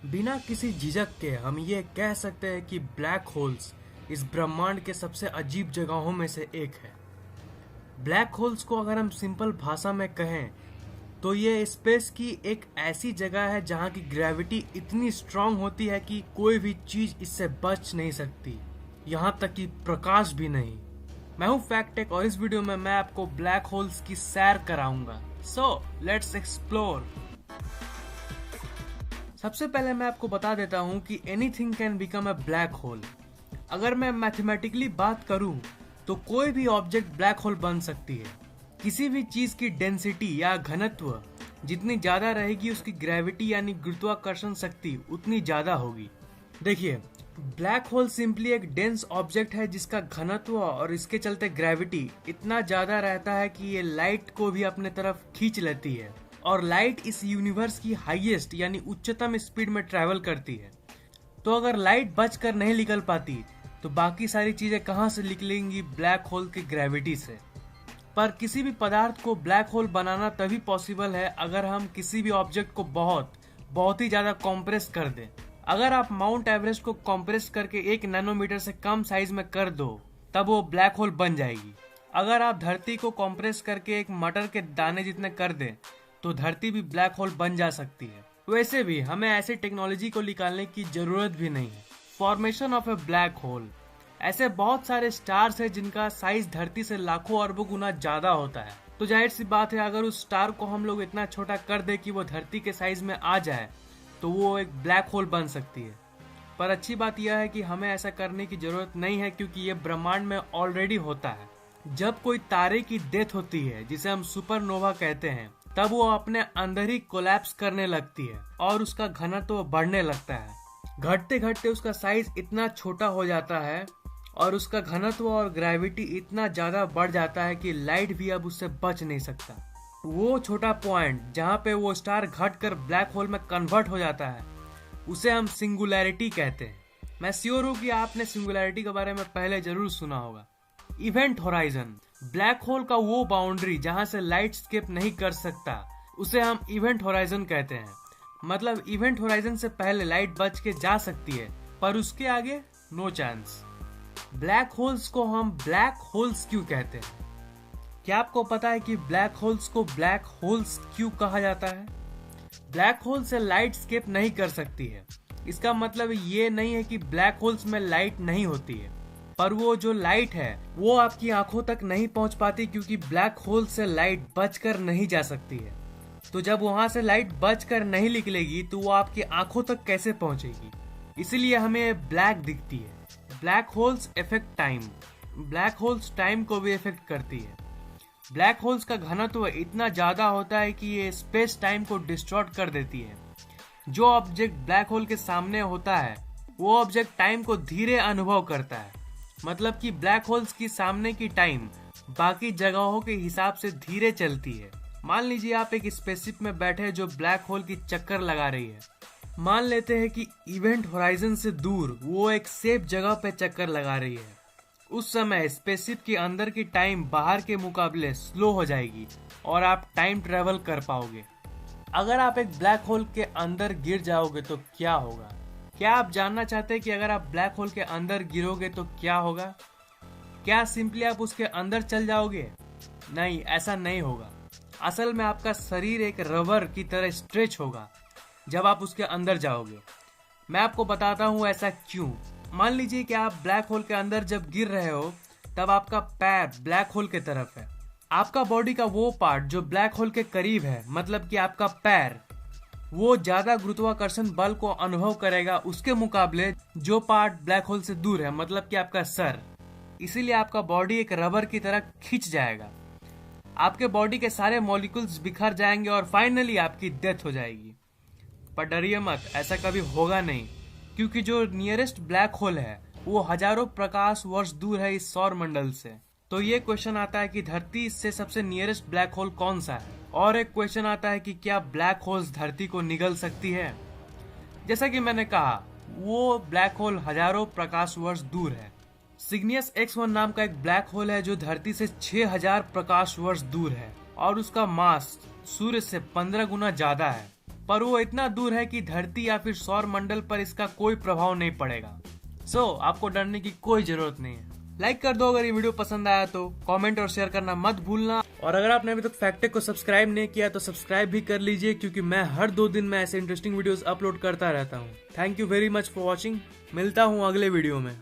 बिना किसी झिझक के हम ये कह सकते हैं कि ब्लैक होल्स इस ब्रह्मांड के सबसे अजीब जगहों में से एक है। ब्लैक होल्स को अगर हम सिंपल भाषा में कहें तो ये स्पेस की एक ऐसी जगह है जहाँ की ग्रेविटी इतनी स्ट्रांग होती है कि कोई भी चीज इससे बच नहीं सकती, यहाँ तक कि प्रकाश भी नहीं। मैं हूँ फैक्ट टेक और इस वीडियो में मैं आपको ब्लैक होल्स की सैर कराऊंगा। So let's explore. सबसे पहले मैं आपको बता देता हूँ कि anything can become a black hole. अगर मैं मैथमेटिकली बात करूँ तो कोई भी ऑब्जेक्ट ब्लैक होल बन सकती है। किसी भी चीज की डेंसिटी या घनत्व जितनी ज्यादा रहेगी उसकी ग्रेविटी यानी गुरुत्वाकर्षण शक्ति उतनी ज्यादा होगी। देखिए, ब्लैक होल सिंपली एक डेंस ऑब्जेक्ट है जिसका घनत्व और इसके चलते ग्रेविटी इतना ज्यादा रहता है कि ये लाइट को भी अपने तरफ खींच लेती है और लाइट इस यूनिवर्स की हाईएस्ट यानी उच्चतम स्पीड में ट्रैवल करती है। तो अगर लाइट बचकर नहीं निकल पाती तो बाकी सारी चीजें कहां से निकलेंगी? ब्लैक होल की ग्रेविटी से। पर किसी भी पदार्थ को ब्लैक होल बनाना तभी पॉसिबल है अगर हम किसी भी ऑब्जेक्ट को बहुत ही ज्यादा कॉम्प्रेस कर दें। अगर आप माउंट एवरेस्ट को कॉम्प्रेस करके 1 नैनोमीटर से कम साइज में कर दो तब वो ब्लैक होल बन जाएगी। अगर आप धरती को कॉम्प्रेस करके एक मटर के दाने जितने कर दें तो धरती भी ब्लैक होल बन जा सकती है। वैसे भी हमें ऐसे टेक्नोलॉजी को निकालने की जरूरत भी नहीं है। Formation of A black hole, ऐसे बहुत सारे स्टार्स है जिनका साइज धरती से लाखों अरबों गुना ज्यादा होता है। तो जाहिर सी बात है अगर उस स्टार को हम लोग इतना छोटा कर दे कि वो धरती के साइज में आ जाए तो वो एक ब्लैक होल बन सकती है। पर अच्छी बात यह है कि हमें ऐसा करने की जरूरत नहीं है क्योंकि ये ब्रह्मांड में ऑलरेडी होता है। जब कोई तारे की डेथ होती है जिसे हम सुपरनोवा कहते हैं तब वो अपने अंदर ही कोलैप्स करने लगती है और उसका घनत्व बढ़ने लगता है। घटते घटते उसका साइज इतना छोटा हो जाता है और उसका घनत्व और ग्रेविटी इतना ज्यादा बढ़ जाता है कि लाइट भी अब उससे बच नहीं सकता। वो छोटा पॉइंट जहाँ पे वो स्टार घटकर ब्लैक होल में कन्वर्ट हो जाता है उसे हम सिंगुलैरिटी कहते हैं। मैं श्योर हूँ कि आपने सिंगुलैरिटी के बारे में पहले जरूर सुना होगा। इवेंट होराइजन, ब्लैक होल का वो बाउंड्री जहाँ से लाइट स्केप नहीं कर सकता उसे हम इवेंट होराइजन कहते हैं। मतलब इवेंट होराइजन से पहले लाइट बच के जा सकती है पर उसके आगे नो चांस। ब्लैक होल्स को हम ब्लैक होल्स क्यों कहते हैं? क्या आपको पता है कि ब्लैक होल्स को ब्लैक होल्स क्यों कहा जाता है? ब्लैक होल से लाइट स्केप नहीं कर सकती है, इसका मतलब ये नहीं है कि ब्लैक होल्स में लाइट नहीं होती है, पर वो जो लाइट है वो आपकी आंखों तक नहीं पहुंच पाती क्योंकि ब्लैक होल से लाइट बचकर नहीं जा सकती है। तो जब वहां से लाइट बचकर नहीं निकलेगी तो वो आपकी आंखों तक कैसे पहुंचेगी? इसीलिए हमें ब्लैक दिखती है। Black holes effect time, black holes time को भी इफेक्ट करती है। ब्लैक होल्स का घनत्व इतना ज्यादा होता है कि ये स्पेस टाइम को डिस्टॉर्ट कर देती है। जो ऑब्जेक्ट ब्लैक होल के सामने होता है वो ऑब्जेक्ट टाइम को धीरे अनुभव करता है। मतलब कि ब्लैक होल्स की सामने की टाइम बाकी जगहों के हिसाब से धीरे चलती है। मान लीजिए आप एक स्पेसशिप में बैठे जो ब्लैक होल की चक्कर लगा रही है। मान लेते हैं कि इवेंट होराइजन से दूर वो एक सेफ जगह पे चक्कर लगा रही है। उस समय स्पेसशिप के अंदर की टाइम बाहर के मुकाबले स्लो हो जाएगी और आप टाइम ट्रेवल कर पाओगे। अगर आप एक ब्लैक होल के अंदर गिर जाओगे तो क्या होगा? क्या आप जानना चाहते हैं कि अगर आप ब्लैक होल के अंदर गिरोगे तो क्या होगा? क्या सिंपली आप उसके अंदर चल जाओगे? नहीं, ऐसा नहीं होगा। असल में आपका शरीर एक रबर की तरह स्ट्रेच होगा जब आप उसके अंदर जाओगे। मैं आपको बताता हूँ ऐसा क्यों। मान लीजिए कि आप ब्लैक होल के अंदर जब गिर रहे हो तब आपका पैर ब्लैक होल के तरफ है। आपका बॉडी का वो पार्ट जो ब्लैक होल के करीब है, मतलब कि आपका पैर, वो ज्यादा गुरुत्वाकर्षण बल को अनुभव करेगा उसके मुकाबले जो पार्ट ब्लैक होल से दूर है, मतलब कि आपका सर। इसीलिए आपका बॉडी एक रबर की तरह खिंच जाएगा। आपके बॉडी के सारे मॉलिक्यूल्स बिखर जाएंगे और फाइनली आपकी डेथ हो जाएगी। पर डरिए मत, ऐसा कभी होगा नहीं क्योंकि जो नियरेस्ट ब्लैक होल है वो हजारों प्रकाश वर्ष दूर है इस सौर मंडल से। तो ये क्वेश्चन आता है कि धरती से सबसे नियरेस्ट ब्लैक होल कौन सा है? और एक क्वेश्चन आता है कि क्या ब्लैक होल्स धरती को निगल सकती है? जैसा कि मैंने कहा, वो ब्लैक होल हजारों प्रकाश वर्ष दूर है। सिग्नियस X1 नाम का एक ब्लैक होल है जो धरती से 6000 प्रकाश वर्ष दूर है और उसका मास सूर्य से 15 गुना ज्यादा है। पर वो इतना दूर है कि धरती या फिर सौर मंडल पर इसका कोई प्रभाव नहीं पड़ेगा। सो आपको डरने की कोई जरूरत नहीं है। लाइक कर दो अगर ये वीडियो पसंद आया तो, कमेंट और शेयर करना मत भूलना। और अगर आपने अभी तक फैक्ट को सब्सक्राइब नहीं किया तो सब्सक्राइब भी कर लीजिए, क्योंकि मैं हर 2 दिन में ऐसे इंटरेस्टिंग वीडियोस अपलोड करता रहता हूँ। Thank you very much for watching. मिलता हूँ अगले वीडियो में।